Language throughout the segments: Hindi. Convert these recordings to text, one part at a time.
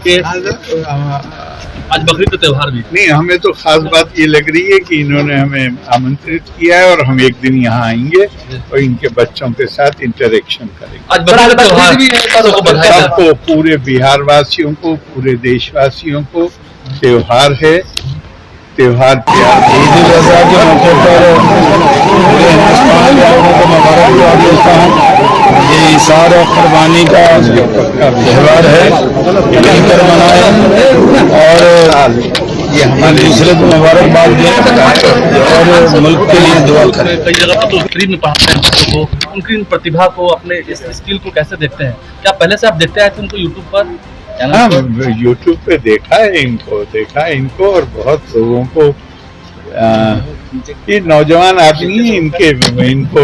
के आज बकरीद का त्योहार भी नहीं, हमें तो खास बात ये लग रही है कि इन्होंने हमें आमंत्रित किया है और हम एक दिन यहाँ आएंगे और इनके बच्चों के साथ इंटरेक्शन करेंगे। आज बकरीद का त्योहार भी है, सबको, पूरे बिहार वासियों को, पूरे देशवासियों को त्योहार है। त्योहार प्यार के मौके पर पूरे हिंदुस्तान के लोगों को मुबारकबाद देता हूँ। ये इशार और कुर्बानी का त्यौहार है, मिलकर मनाएं और ये हमारे दूसरे को मुबारकबाद दें और मुल्क के लिए दुआ करें। कई जगह पर तो फ्री में पढ़ाते हैं बच्चों को, उनकी इन प्रतिभा को, अपने इस स्किल को कैसे देखते हैं? क्या पहले से आप देखते आए थे उनको यूट्यूब पर? हाँ, यूट्यूब पे देखा है इनको और बहुत लोगों को ये नौजवान आदमी है, इनको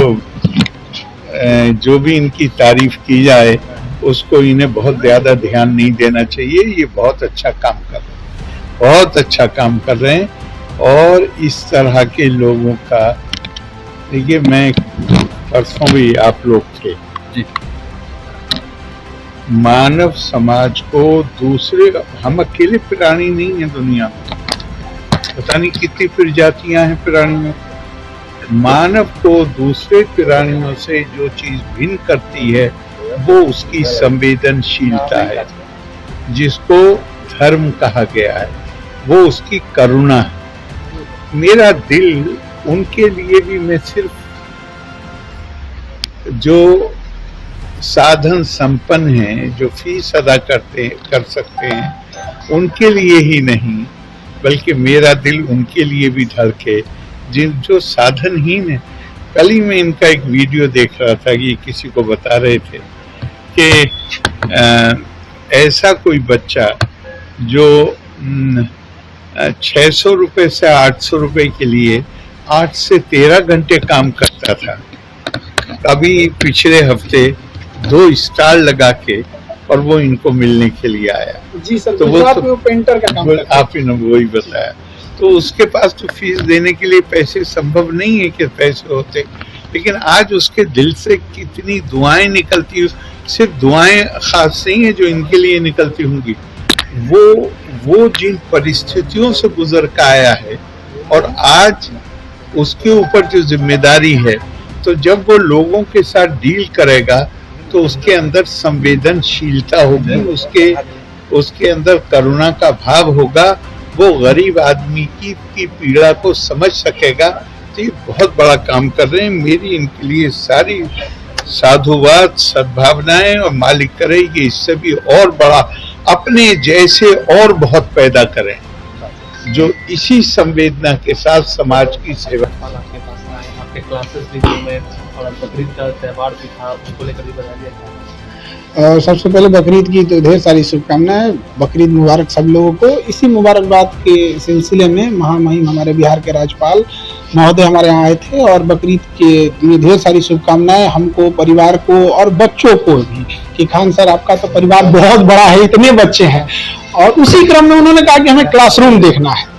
जो भी इनकी तारीफ की जाए उसको इन्हें बहुत ज्यादा ध्यान नहीं देना चाहिए। ये बहुत अच्छा काम कर रहे हैं, बहुत अच्छा काम कर रहे हैं। और इस तरह के लोगों का, देखिए मैं परसों भी आप लोग थे जी, मानव समाज को दूसरे, हम अकेले प्राणी नहीं है दुनिया में, पता नहीं कितनी प्रजातियां हैं प्राणियों में। मानव को दूसरे प्राणियों से जो चीज भिन्न करती है वो उसकी संवेदनशीलता है, जिसको धर्म कहा गया है, वो उसकी करुणा है। मेरा दिल उनके लिए भी, मैं सिर्फ जो साधन संपन्न हैं, जो फीस अदा कर सकते हैं, उनके लिए ही नहीं बल्कि मेरा दिल उनके लिए भी धड़के जो साधनहीन है। कल ही मैं इनका एक वीडियो देख रहा था कि किसी को बता रहे थे कि ऐसा कोई बच्चा जो 600 रुपये से 800 रुपये के लिए 8 से 13 घंटे काम करता था, अभी पिछले हफ्ते 2 स्टार लगा के और वो इनको मिलने के लिए आया। जी सर, तो वो पेंटर का काम करता है। आप ही ने वही बताया। तो उसके पास तो फीस देने के लिए पैसे संभव नहीं है कि पैसे होते, लेकिन आज उसके दिल से कितनी दुआएं निकलती, सिर्फ दुआएं खास नहीं है जो इनके लिए निकलती होंगी, वो जिन परिस्थितियों से गुजर कर आया है और आज उसके ऊपर जो जिम्मेदारी है, तो जब वो लोगों के साथ डील करेगा तो उसके अंदर संवेदनशीलता होगी, उसके अंदर करुणा का भाव होगा, वो गरीब आदमी की पीड़ा को समझ सकेगा। तो ये बहुत बड़ा काम कर रहे हैं। मेरी इनके लिए सारी साधुवाद, सद्भावनाएं, और मालिक करे कि इससे भी और बड़ा अपने जैसे और बहुत पैदा करें जो इसी संवेदना के साथ समाज की सेवा। आपके क्लासेस भी में और बकरीद का त्योहार भी था, उनको लेकर भी बता दिया। सबसे पहले बकरीद की तो ढेर सारी शुभकामनाएं, बकरीद मुबारक सब लोगों को। इसी मुबारकबाद के सिलसिले में महामहिम हमारे बिहार के राज्यपाल महोदय हमारे यहाँ आए थे और बकरीद के लिए ढेर सारी शुभकामनाएं हमको, परिवार को और बच्चों को भी कि खान सर आपका तो परिवार बहुत बड़ा है, इतने बच्चे हैं। और उसी क्रम में उन्होंने कहा कि हमें क्लासरूम देखना है।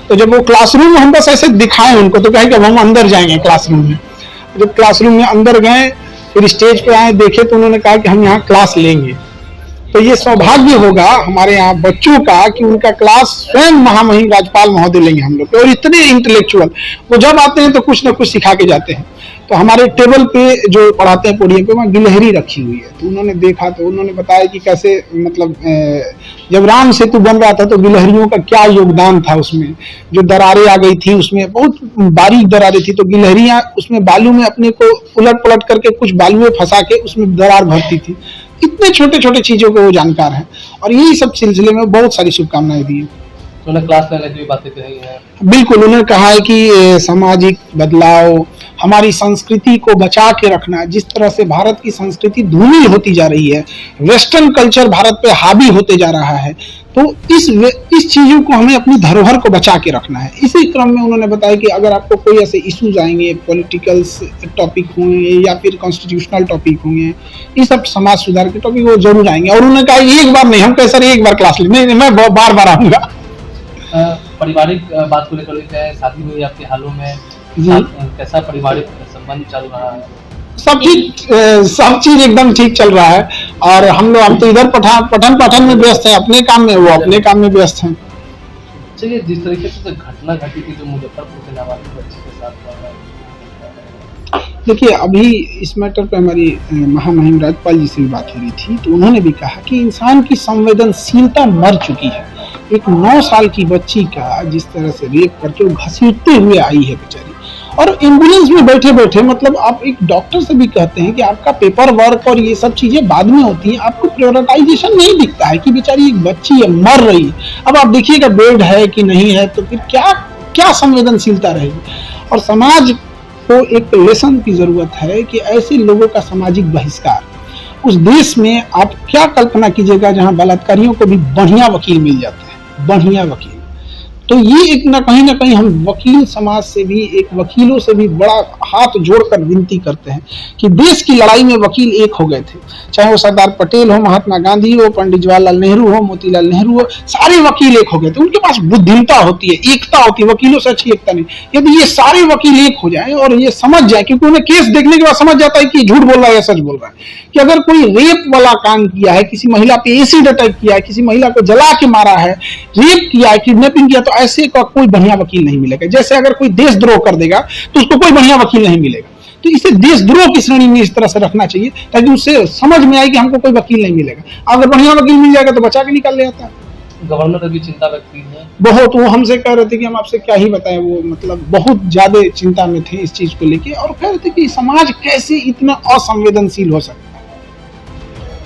तो जब वो क्लासरूम हम बस ऐसे दिखाएं उनको, तो कहे कि अब हम अंदर जाएंगे क्लासरूम में। जब क्लासरूम में अंदर गए, फिर स्टेज पे आए, देखे, तो उन्होंने कहा कि हम यहाँ क्लास लेंगे। तो ये सौभाग्य होगा हमारे यहाँ बच्चों का कि उनका क्लास स्वयं महामहिम राज्यपाल महोदय लेंगे हम लोग। और इतने इंटेलेक्चुअल, वो जब आते हैं तो कुछ ना कुछ सिखा के जाते हैं। तो हमारे टेबल पे जो पढ़ाते हैं पोडियम पे, वहाँ गिलहरी रखी हुई है। तो उन्होंने देखा, तो उन्होंने बताया कि कैसे, मतलब जब राम सेतु बन रहा था तो गिलहरियों का क्या योगदान था उसमें। जो दरारें आ गई थी उसमें, बहुत बारीक दरारें थी, तो गिलहरियां उसमें बालू में अपने को उलट पलट करके कुछ बालू में फंसा के उसमें दरार भरती थी। इतने छोटे छोटे चीजों के वो जानकार हैं और यही सब सिलसिले में बहुत सारी शुभकामनाएं दी। उन्होंने क्लास लेने की बातें कही है। बिल्कुल, उन्होंने कहा है कि सामाजिक बदलाव, हमारी संस्कृति को बचा के रखना। जिस तरह से भारत की संस्कृति धूमिल होती जा रही है, वेस्टर्न कल्चर भारत पे हावी होते जा रहा है, तो इस चीजों को हमें, अपनी धरोहर को बचा के रखना है। इसी क्रम में उन्होंने बताया कि अगर आपको कोई ऐसे इश्यूज आएंगे, पॉलिटिकल टॉपिक होंगे या फिर कॉन्स्टिट्यूशनल टॉपिक होंगे, ये सब समाज सुधार के टॉपिक वो जरूर आएंगे। और उन्होंने कहा एक बार नहीं, हम कह सर एक बार क्लास ले, नहीं मैं बार बार आऊंगा। पारिवारिक बात को लेकर लेते हैं, शादी हुई आपके हालों में, कैसा पारिवारिक संबंध चल रहा है? सब चीज एकदम ठीक चल रहा है। और हम तो इधर पठन पाठन में व्यस्त हैं, अपने काम में, वो अपने काम में व्यस्त हैं। चलिए, जिस तरीके से घटना घटी थी जो मुजफ्फरपुर के नाबालिग बच्ची के साथ हुआ है, देखिए, अभी इस मैटर पे हमारी महामहिम राज्यपाल जी से भी बात हो रही थी, तो उन्होंने भी कहा कि इंसान की संवेदनशीलता मर चुकी है। एक 9 साल की बच्ची का जिस तरह से रेप करके वो घसीटते हुए आई है बेचारी, और एम्बुलेंस में बैठे बैठे, मतलब आप एक डॉक्टर से भी कहते हैं कि आपका पेपर वर्क और ये सब चीजें बाद में होती हैं, आपको प्रायोरिटाइजेशन नहीं दिखता है कि बेचारी एक बच्ची है, मर रही है। अब आप देखिएगा बेड है कि नहीं है, तो फिर क्या संवेदनशीलता रहेगी। और समाज को एक लेसन की जरूरत है कि ऐसे लोगों का सामाजिक बहिष्कार। उस देश में आप क्या कल्पना कीजिएगा जहां बलात्कारियों को भी बढ़िया वकील मिल जाते हैं, बढ़िया वकील। तो ये एक ना कहीं हम वकील समाज से भी, एक वकीलों से भी बड़ा हाथ जोड़कर विनती करते हैं कि देश की लड़ाई में वकील एक हो गए थे, चाहे वो सरदार पटेल हो, महात्मा गांधी हो, पंडित जवाहरलाल नेहरू हो, मोतीलाल नेहरू हो, सारे वकील एक हो गए थे। उनके पास बुद्धिमता होती है, एकता होती है, वकीलों से अच्छी एकता नहीं। यदि ये सारे वकील एक हो जाए और ये समझ जाए, क्योंकि उन्हें केस देखने के बाद समझ जाता है कि झूठ बोल रहा है या सच बोल रहा है, कि अगर कोई रेप वाला काम किया है, किसी महिला पे एसिड अटैक किया है, किसी महिला को जला के मारा है, रेप किया है, किडनैपिंग किया, तो ऐसे का कोई बढ़िया वकील नहीं मिलेगा। जैसे अगर कोई देशद्रोह कर देगा तो उसको कोई बढ़िया वकील नहीं मिलेगा। तो इसे देशद्रोह की श्रेणी में इस तरह से रखना चाहिए ताकि उससे समझ में आए कि हमको कोई वकील नहीं मिलेगा। अगर बढ़िया वकील मिल जाएगा तो बचा के निकाल ले आता है। गवर्नर अभी चिंता व्यक्त की है बहुत, वो हमसे कह रहे थे कि हम आपसे क्या ही बताएं, वो मतलब बहुत ज्यादा चिंता में थे इस चीज को लेके, और कह रहे थे कि समाज कैसे इतना असंवेदनशील हो सकता है।